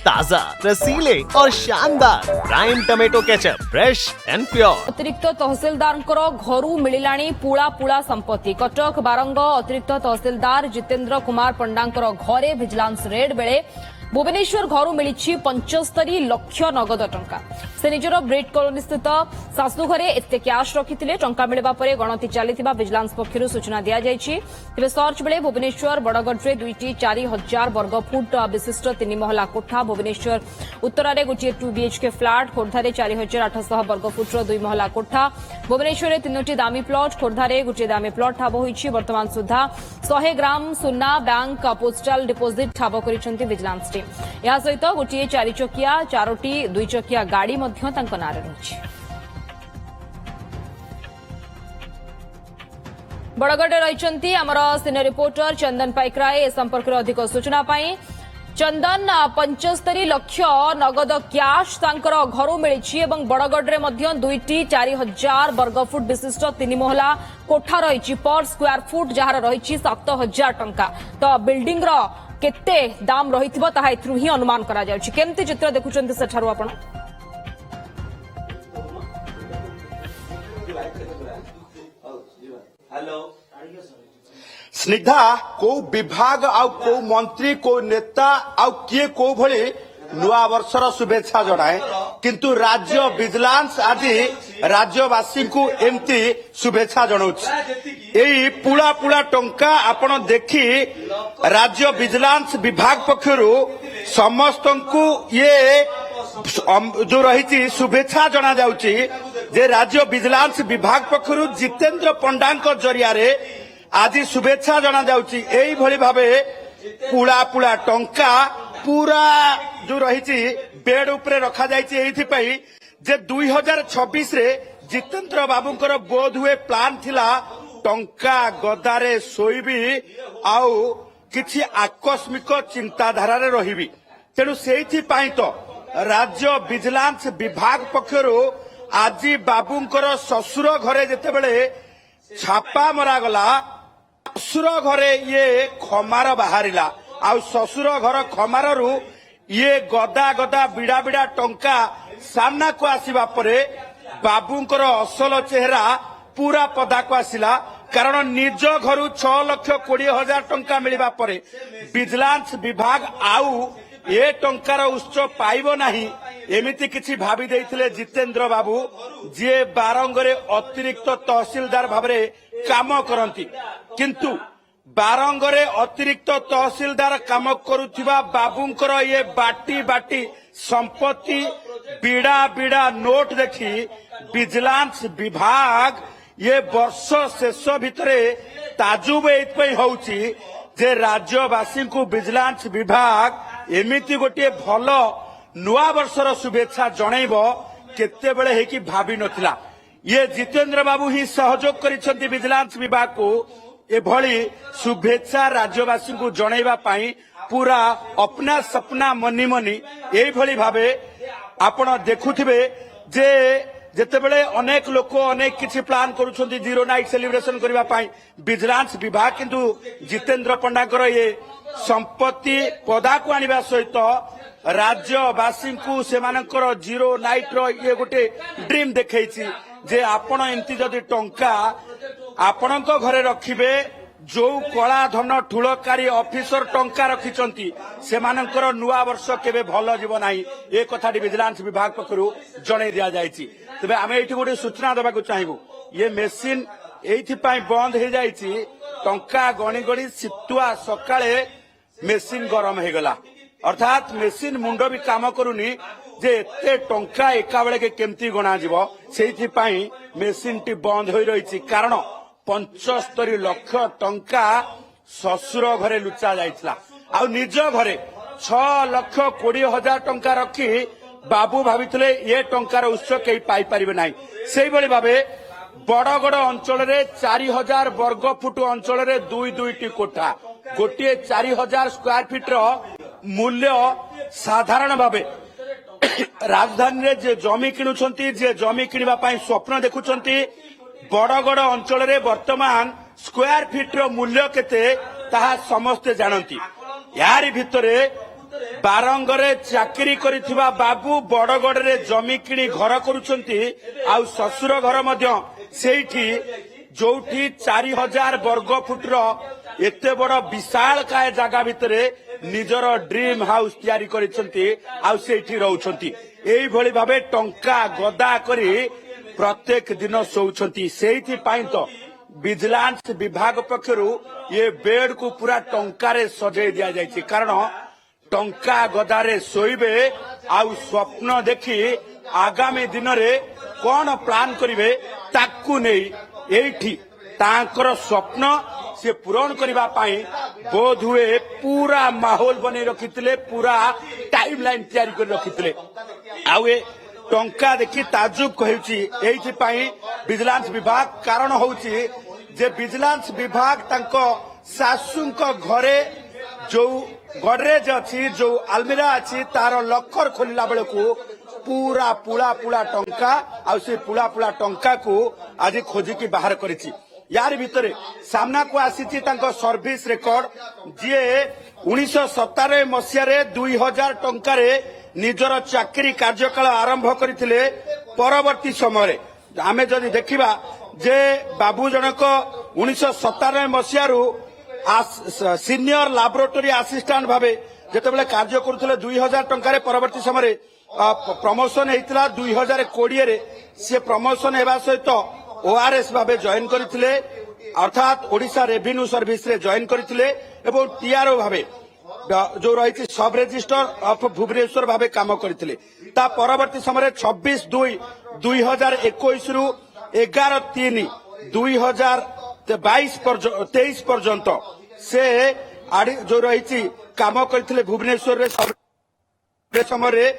ताजा, रसीले और शानदार prime tomato ketchup, fresh and pure. अतिरिक्त तहसीलदार घरू मिलानी पुला पुला संपत्ति। कटक बारंग अतिरिक्त तहसीलदार जितेन्द्र कुमार पंडा घरे विजिलेंस रेड बेले भुवनेश्वर घरू मिली 75 लाख नगद टंका। से निजर ब्रिड कॉलोनी स्थित शाशु घरे एते कैश रखिथिले। टंका मिलवा परे गणति चलीथिबा विजिलेंस पक्षरु सूचना दिया जायछि। तेबे सर्च बेले भुवनेश्वर बड़गढ़े 2टी 4000 वर्ग फुट विशिष्ट 3 महला कोठा, भुवनेश्वर उत्तरारे गोटे 2 BHK फ्लाट, खोर्धारे 4800 वर्ग फुटर 2 महला कोठा, भुवनेश्वर 3टी दामी प्लट, खोर्धारे गोटे दामी प्लट ठाब होइछि। वर्तमान सुधा 100 ग्राम सुना बैंक पोस्टाल डिपोजिट ठाब करिसेंति विजिलेंस टीम। या सहित गोटे 4 चकिया 4टी 2 चकिया गाड़ी मध्य तांको नारे रहिछि। बड़गढ़ रही आमर सिनियर रिपोर्टर चंदन पाइकराय। ए संपर्क में अधिक सूचना पाई चंदन 75 लाख नगद कैश तांकर घरू मिली। बड़गढ़ में 2टी 4000 वर्ग फुट विशिष्ट 3 महला कोठा रही। पर स्क्वायर फुट जार रही 7000 टंका। तो बिल्डिंग केते दाम रही ही अनुमान करा जाउछि। केमती चित्र देखुचंती सेठारु आपण? स्निग्धा को विभाग आउ को मंत्री को नेता आउ किए को भली नुआ वर्षर शुभेच्छा जनाए, किंतु राज्य विजिलेंस आज राज्यवासी को एमती शुभेच्छा जनाउछि। एई पुला पुला टंका आपण देखि राज्य विजिलेंस विभाग पक्षरु समस्त को ये जो रही शुभेच्छा जना जाउछि जे राज्य विजिलेंस विभाग पक्षरु जितेन्द्र पंडा जरिया रे आज शुभेच्छा जना जाउछि। एई भली भाबे पुला पुला टंका पूरा जो रही बेड उपरे रखा जाइछि एथि पई जे 2026 रे जितेन्द्र बाबूंकर बोध हुए प्लान थिला टंका गदारे सोईबी आउ किछि आकस्मिक चिंताधारा रे रहिबी। तेणु सेथि पई तो राज्य विजिलेंस विभाग पक्षरु आज बाबूंकर ससुर घरे जेतेबेले छापा मरा गला, ससुर घरे ये खमार बाहरिला आउ ससुर घर खमारु ये गदा गदा बिड़ा बिड़ा टंका सामना को आसीबा परे बाबूंकर असल चेहरा पूरा पदा को आसिला। कारण निज घरु 6,20,000 टंका मिलिबा परे विजिलेंस विभाग आउ ए टंकार उत्स पाइबो नाही एमिति किछि भाबी देइथिले जितेन्द्र बाबू, जे बारंगरे अतिरिक्त तहसीलदार भाबरे काम करंती। किंतु बारंगरे अतिरिक्त तहसीलदार काम करुथिबा बाबूंकर ये बाटी बाटी संपत्ति बिड़ा बिड़ा नोट देखी विजिलेंस विभाग ये वर्ष शेष भितरे ताजुब एथपई होउची जे राज्यवासी को विजिलेंस विभाग एमिति गोटे भल नुआ वर्षर शुभेच्छा जनइबो केते बेले हे कि भाबी नथिला। ये जितेन्द्र बाबू ही सहयोग करिसेंती विजिलेंस विभाग को एभली शुभेच्छा राज्यवासी को जनइबा पाई पूरा अपना सपना मनी मनी एभली भाबे आपण देखुथिबे जे जेतेबेले अनेक लोक अनेक किछि प्लान करूछंती जीरो नाइट सेलिब्रेशन करबा पाई विजिलेंस विभाग, किंतु जितेन्द्र पंडाकर ये संपत्ति पदा को आनिबा सहित राज्यवासी को सेमानकर जीरो नाइट रो ये गोटे ड्रीम देखैछि जे आपण एंती जदि टंका आपणक घरे रखिबे जो कला धन ठुलकारी ऑफिसर टंका रखिचंती सेमानकर नुआ वर्ष केबे भल जीव नाही ए कथाटी विजिलेंस विभाग पक्षरु जणै दिया जायछि। तबे आमे एठी गोटे सूचना देबा को चाहिबो, ये मेसिन एथि पई बंद हे जायछि। टंका गणी गणी सितुआ सकाळे मेसिन गरम हे गला, अर्थात मेसिन मुंड भी काम करूनी जे एते टंका एका बेले के केमती गणा जीव, सेथि पई मेसिन टी बंद होई रहिछि। कारण 75 लाख टंका ससुर घरे लुचा जाइछला आ निज घरे 6,20,000 टंका रखी बाबू भाविथिले ये टंकार उत्स केही पाई परिबे नाही। सेही भली भाबे बड़गड़ अंचल रे 4000 वर्ग फुट अंचल रे 2-2टी कोठा, गोटे 4000 स्क्वायर फीट रो मूल्य साधारण भाबे राजधानी रे जे जमी किणुछंती, जे जमी किनिबा पई स्वप्न देखुछंती, बड़गड़ अंचल रे वर्तमान स्क्वायर फीट रो मूल्य केते ताहा समस्ते जानती। यारी भितरे ବାରଙ୍ଗରେ ଚାକିରି କରିଥିବା ବାବୁ ବଡଗଡରେ ଜମି କିଣି ଘର କରୁଛନ୍ତି ଆଉ ଶ୍ୱଶୁର ଘର ମଧ୍ୟ ସେଇଠି ଯୋଉଠି 4000 ବର୍ଗ ଫୁଟର ଏତେ ବଡ ବିଶାଳକାୟ ଜାଗା ଭିତରେ ନିଜର ଡ୍ରିମ୍ ହାଉସ୍ ତିଆରି କରିଛନ୍ତି ଆଉ ସେଇଠି ରହୁଛନ୍ତି। ଏଇଭଳି ଭାବେ ଟଙ୍କା ଗଦା କରି ପ୍ରତ୍ୟେକ ଦିନ ଶୋଉଛନ୍ତି। ସେଇଥିପାଇଁ ତ ଭିଜିଲାନ୍ସ ବିଭାଗ ପକ୍ଷରୁ ଏ ବେଡ୍ କୁ ପୁରା ଟଙ୍କାରେ ସଜେଇ ଦିଆଯାଇଛି। କାରଣ ଟଙ୍କା ଗଦାରେ ଶୋଇବେ ଆଉ ସ୍ୱପ୍ନ ଦେଖି ଆଗାମୀ ଦିନରେ କଣ ପ୍ଲାନ୍ କରିବେ ତାକୁ ନେଇ ଏଇଠି ତାଙ୍କର ସ୍ୱପ୍ନ ସେ ପୂରଣ କରିବା ପାଇଁ ବୋଧ ହୁଏ ପୁରା ମାହୋଲ ବନେଇ ରଖିଥିଲେ, ପୁରା ଟାଇମ ଲାଇନ ତିଆରି କରି ରଖିଥିଲେ। ଆଉ ଏ ଟଙ୍କା ଦେଖି ତାଜୁବ ହେଉଛି ଏଇଥିପାଇଁ ଭିଜିଲାନ୍ସ ବିଭାଗ। କାରଣ ହଉଛି ଯେ ଭିଜିଲାନ୍ସ ବିଭାଗ ତାଙ୍କ ଶାଶୁଙ୍କ ଘରେ ଯୋଉ ଗଡରେଜ ଅଛି, ଯୋଉ ଆଲମିରା ଅଛି, ତାର ଲକର ଖୋଲିଲା ବେଳକୁ ପୁରା ପୁଳା ଟଙ୍କା ଆଉ ସେ ପୁଳା ଟଙ୍କାକୁ ଆଜି ଖୋଜିକି ବାହାର କରିଛି। यार भितर सामना को आसीची तांको सर्विस रेकर्ड जे 1997 मसियारे 2000 टंकारे निजर चाकरी कार्यकाल आरंभ करथिले। परवर्ती समय आमे जदि देखिबा जे बाबू जनक 1997 मसियारू सीनियर लैबोरेटरी असिस्टेंट भाबे जेतेबेले कार्य करुथिले 2000 टंकारे परवर्ती समय प्रमोशन हेतिला। 2020 रे से प्रमोशन हेबा सहित ओआरएस भावे जॉइन करथिले, अर्थात ओडिशा रेवेन्यू सर्विस रे जॉइन करथिले एवं टीआरओ भावे जो रही सब रजिस्टर ऑफ भुवनेश्वर भावे काम करथिले। ता परवर्ती समय 26/2/2021 रु 11/3/2023 पर्यंत से जो रही काम करथिले भुवनेश्वर रे। समय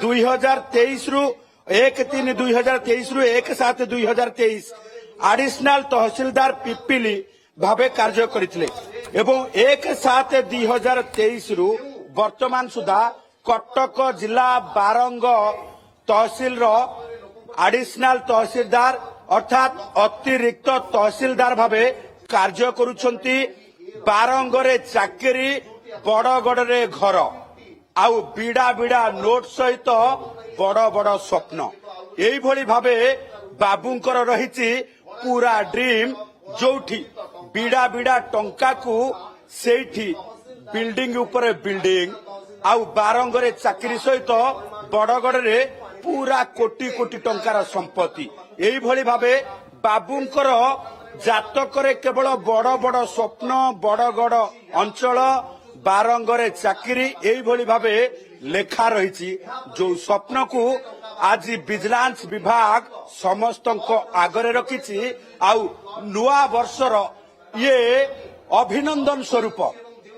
2023 रु 1/3/2023 रु 1/7/2023 एडिशनल तहसीलदार पिपिली भावे कार्य करथिले एवं 1/7/2023 रु वर्तमान सुधा कटक जिला बारंग तहसील रो एडिशनल तहसीलदार अर्थात अतिरिक्त तहसीलदार भावे कार्य करुछंती। बारंगरे चाकरी, बड़गड़े घर आउ बिड़ा बिड़ा नोट सहित बड़ बड़ स्वप्न एइभଳି भावे बाबूंकर रहिछि पूरा ड्रीम, जोठी बिड़ा बिड़ा टंका को सेठी बिल्डिंग ऊपर बिल्डिंग आउ बारंगरे चाकरी सहित बड़गड़े पूरा कोटी कोटी टंकार संपत्ति। एइभଳି भावे बाबूंकर जातकरे केवल बड़ बड़ स्वप्न, बड़गड़ अंचल, बारंगरे चाकरी एइभଳି भावे लेखा रही। जो स्वप्न को आज विजिलेंस विभाग समस्त आगरे रखी आउ नुआ वर्षर ये अभिनंदन स्वरूप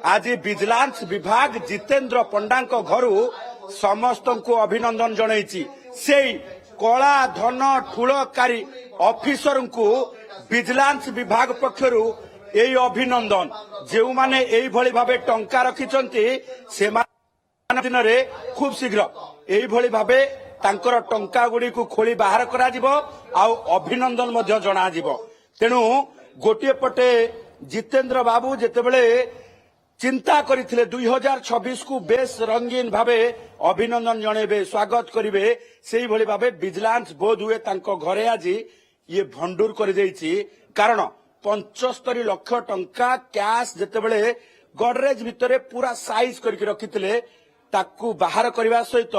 आज विजिलेंस विभाग जितेंद्र पंडा घरू समस्त को अभिनंदन जनई। से कला धन ठुलकारी ऑफिसर को विजिलेंस विभाग पक्षरु एई अभिनंदन। जो माने एई भली भावे टंका रखिचंती से दिन रे खूब शीघ्र एई भली भावे तांकर टंका गुडी को खोली बाहर करा जिवो आउ अभिनंदन मध्य जणा जिवो। तेणु गोटे पटे जितेंद्र बाबू जेतेबेले चिंता करिथिले 2026 को बेस रंगीन भावे अभिनंदन जणेबे, स्वागत करिवे, सेई भली भावे विजिलेंस बोध हुए तांको घरे आज ये भंडूर कर देइछि। कारण 75 लाख टंका कैश जेतेबेले गडरेज भितरे पूरा साइज करके रखिथिले ताकू बाहर करबा सहित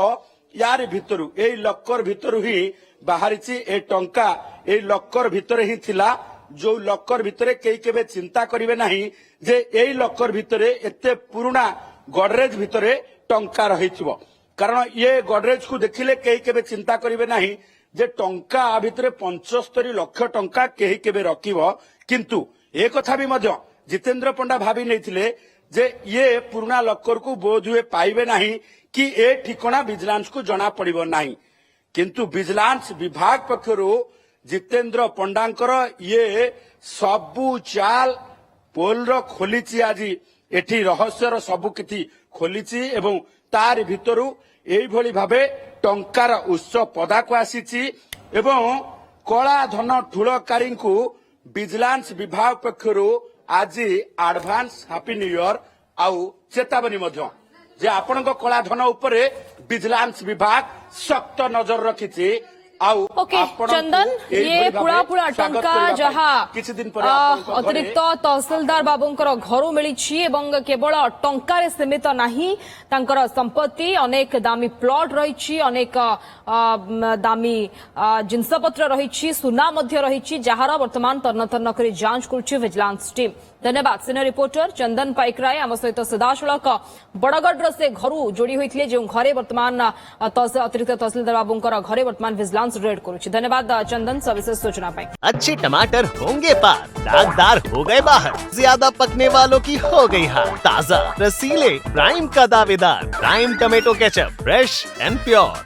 यार भितरु एई लक्कर भितरु ही बाहरिछि ए टंका एई लक्कर भितरे ही थिला। जो लक्कर भितरे केई केबे चिंता करिवे नाही जे एई लक्कर भितरे एते पुराना गडरेज भितरे टंका रहिथिबो। कारण ये गडरेज को देखिले केई केबे चिंता करिवे नाही जे टंका आ भितरे 75 लाख टंका केही केबे रखिबो। किंतु ए कथा भी मध्य जितेंद्र पंडा भाभी नैथिले जे ये पुराना लक्कर को बोध हुए पाइबे नाही कि ए ठिकाना विजिलेंस को जना पड़िबो नाही। किंतु विजिलेंस विभाग पक्षरु जितेंद्र पंडांकर ये सबु चाल पोल रो खोलिछि। आज एठी रहस्यर सबु किछि खोलिछि एवं तार भितरु एई भली भाबे टंकार उत्स पदा को आसीछि एवं कला धन ठुलकारी को विजिलेंस विभाग पक्षरु आज एडवांस हैप्पी न्यू ईयर आउ चेतावनी मध्य जे आपणक कलाधन उपरे विजिलेंस विभाग सख्त नजर रखिछि आउ ओके आपणक चंदन एइभଳି ये भाବେ पुड़ा पुड़ा स्वागत टंका କରିବା ପାଇଁ जहाँ କିଛି ଦିନ ପରେ ଆପଣଙ୍କ ଘରେ अतिरिक्त तहसिलदार बाबूंकर घरू मिली केवल टंकार सीमित नहीं तांकर संपत्ति अनेक दामी प्लॉट रही अनेक दामी जिनसपत्र रही सुना रही जार वर्तमान तन्न तन्न कर जांच करुच्ची विजिलेंस टीम धन्यवाद सीनियर रिपोर्टर चंदन पाइकराय आम सहित सीधासलख बड़गढ़ से घरू जोड़ी होते जो घरे वर्तमान अतिरिक्त तहसिलदार बाबूंकर घरे वर्तमान विजिलेंस रेड करुच्ची धन्यवाद चंदन सविशेष सूचना पाई अच्छे टमाटर होंगे पार, दागदार हो गए बाहर, ज्यादा पकने वालों की हो गई हार। ताजा रसीले प्राइम का दावेदार prime tomato ketchup, fresh and pure.